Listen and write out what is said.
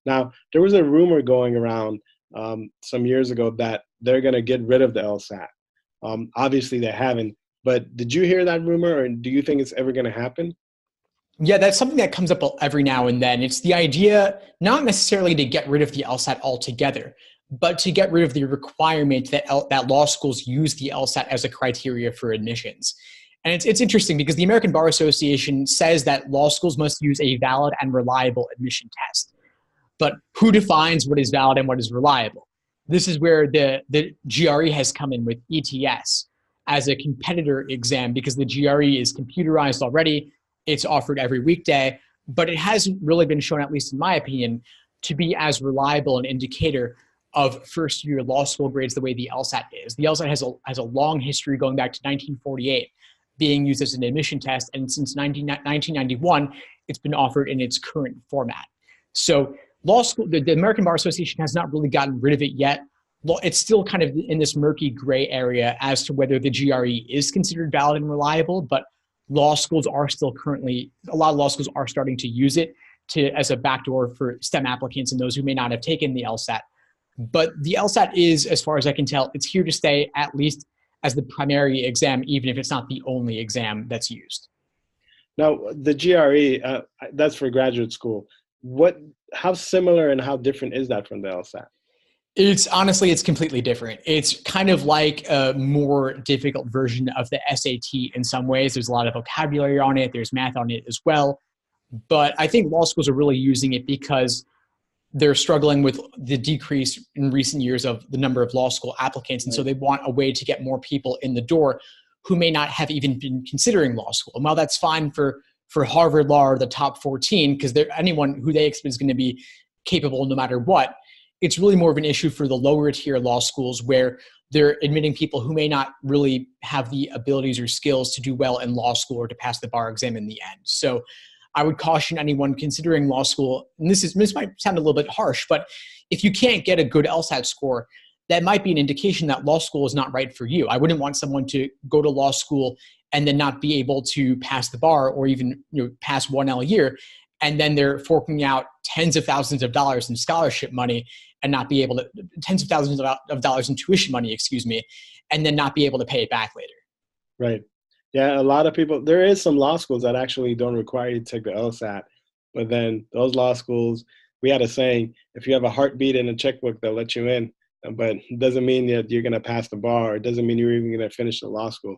Now, there was a rumor going around some years ago that they're going to get rid of the LSAT. Obviously, they haven't. But did you hear that rumor, or do you think it's ever going to happen? Yeah, that's something that comes up every now and then. It's the idea not necessarily to get rid of the LSAT altogether, but to get rid of the requirement that that law schools use the LSAT as a criteria for admissions. And it's interesting because the American Bar Association says that law schools must use a valid and reliable admission test. But who defines what is valid and what is reliable? This is where the GRE has come in with ETS as a competitor exam because the GRE is computerized already. It's offered every weekday, but it hasn't really been shown, at least in my opinion, to be as reliable an indicator of first year law school grades the way the LSAT is. The LSAT has a long history going back to 1948 being used as an admission test, and since 1991, it's been offered in its current format. So law school, the American Bar Association has not really gotten rid of it yet. It's still kind of in this murky gray area as to whether the GRE is considered valid and reliable, but law schools are still currently, a lot of law schools are starting to use it as a backdoor for STEM applicants and those who may not have taken the LSAT. But the LSAT is, as far as I can tell, it's here to stay, at least as the primary exam, even if it's not the only exam that's used. Now, the GRE, that's for graduate school. How similar and how different is that from the LSAT? It's completely different. It's kind of like a more difficult version of the SAT in some ways. There's a lot of vocabulary on it. There's math on it as well. But I think law schools are really using it because they're struggling with the decrease in recent years of the number of law school applicants. And so they want a way to get more people in the door who may not have even been considering law school. And while that's fine for Harvard Law or the top 14, because anyone who they expect is going to be capable no matter what, it's really more of an issue for the lower tier law schools where they're admitting people who may not really have the abilities or skills to do well in law school or to pass the bar exam in the end. So I would caution anyone considering law school, and this might sound a little bit harsh, but if you can't get a good LSAT score, that might be an indication that law school is not right for you. I wouldn't want someone to go to law school and then not be able to pass the bar or even pass 1L year, and then they're forking out tens of thousands of dollars in scholarship money and not be able to, tens of thousands of dollars in tuition money, and then not be able to pay it back later. Right. Yeah, a lot of people, there is some law schools that actually don't require you to take the LSAT, but then those law schools, we had a saying, if you have a heartbeat in a checkbook, they'll let you in, but it doesn't mean that you're going to pass the bar. It doesn't mean you're even going to finish the law school.